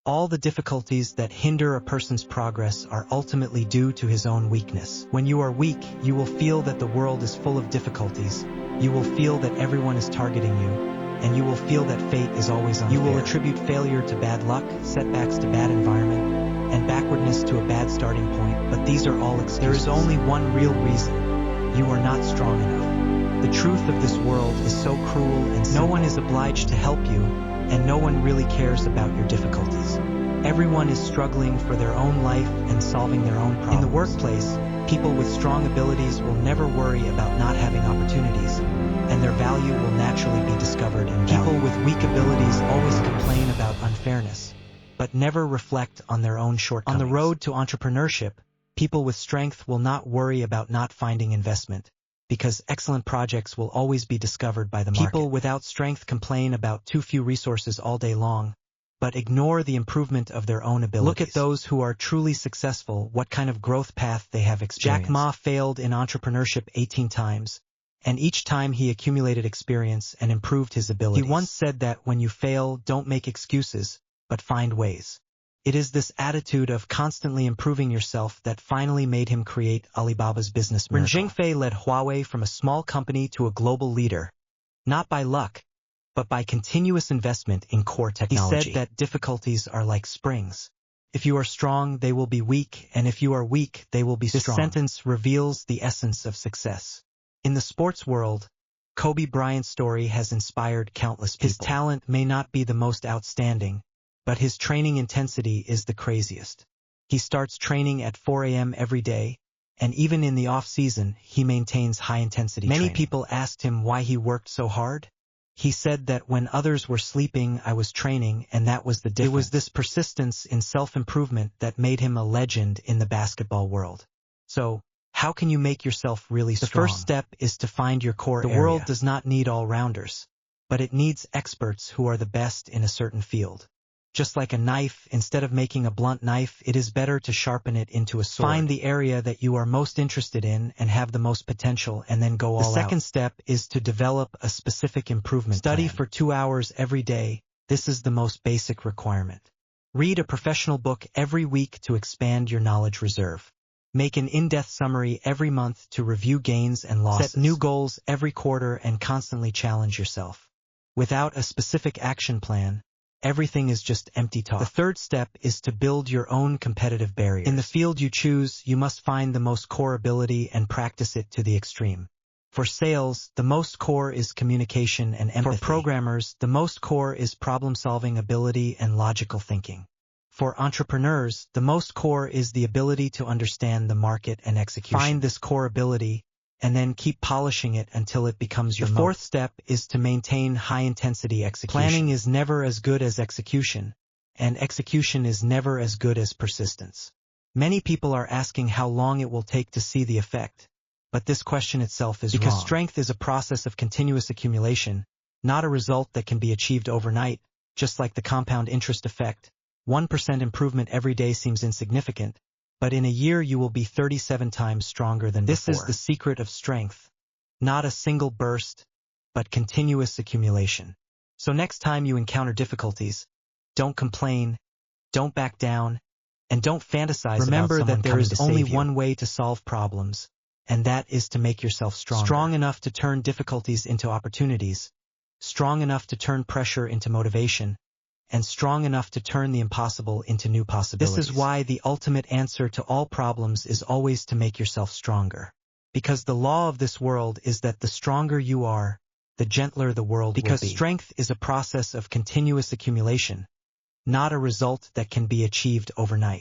All the difficulties that hinder a person's progress are ultimately due to his own weakness. When you are weak, you will feel that the world is full of difficulties. You will feel that everyone is targeting you, and you will feel that fate is always unfair. You will attribute failure to bad luck, setbacks to bad environment, and backwardness to a bad starting point, but these are all excuses. There is only one real reason: you are not strong enough. The truth of this world is so cruel and simple. No one is obliged to help you, and no one really cares about your difficulties. Everyone is struggling for their own life and solving their own problems. In the workplace, people with strong abilities will never worry about not having opportunities, and their value will naturally be discovered and valued. People with weak abilities always complain about unfairness, but never reflect on their own shortcomings. On the road to entrepreneurship, people with strength will not worry about not finding investment, because excellent projects will always be discovered by the market. People without strength complain about too few resources all day long, but ignore the improvement of their own abilities. Look at those who are truly successful, what kind of growth path they have experienced. Jack Ma failed in entrepreneurship 18 times, and each time he accumulated experience and improved his abilities. He once said that when you fail, don't make excuses, but find ways. It is this attitude of constantly improving yourself that finally made him create Alibaba's business miracle. Ren Zhengfei led Huawei from a small company to a global leader, not by luck, but by continuous investment in core technology. He said that difficulties are like springs. If you are strong, they will be weak, and if you are weak, they will be strong. This sentence reveals the essence of success. In the sports world, Kobe Bryant's story has inspired countless people. His talent may not be the most outstanding, but his training intensity is the craziest. He starts training at 4 a.m. every day, and even in the off-season, he maintains high-intensity training. Many people asked him why he worked so hard. He said that when others were sleeping, I was training, and that was the difference. It was this persistence in self-improvement that made him a legend in the basketball world. So, how can you make yourself really strong? The first step is to find your core area. The world does not need all-rounders, but it needs experts who are the best in a certain field. Just like a knife, instead of making a blunt knife, it is better to sharpen it into a sword. Find the area that you are most interested in and have the most potential, and then go all out. The second step is to develop a specific improvement plan. Study for 2 hours every day. This is the most basic requirement. Read a professional book every week to expand your knowledge reserve. Make an in-depth summary every month to review gains and losses. Set new goals every quarter and constantly challenge yourself. Without a specific action plan, everything is just empty talk. The third step is to build your own competitive barriers. In the field you choose, you must find the most core ability and practice it to the extreme. For sales, the most core is communication and empathy. For programmers, the most core is problem-solving ability and logical thinking. For entrepreneurs, the most core is the ability to understand the market and execution. Find this core ability, and then keep polishing it until it becomes your moat. The fourth step is to maintain high-intensity execution. Planning is never as good as execution, and execution is never as good as persistence. Many people are asking how long it will take to see the effect, but this question itself is wrong. Because strength is a process of continuous accumulation, not a result that can be achieved overnight. Just like the compound interest effect, 1% improvement every day seems insignificant, but in a year you will be 37 times stronger than before. This is the secret of strength. Not a single burst, but continuous accumulation. So next time you encounter difficulties, don't complain, don't back down, and don't fantasize about someone coming to save you. Remember that there is only one way to solve problems, and that is to make yourself stronger. Strong enough to turn difficulties into opportunities, strong enough to turn pressure into motivation, and strong enough to turn the impossible into new possibilities. This is why the ultimate answer to all problems is always to make yourself stronger. Because the law of this world is that the stronger you are, the gentler the world will be. Because strength is a process of continuous accumulation, not a result that can be achieved overnight.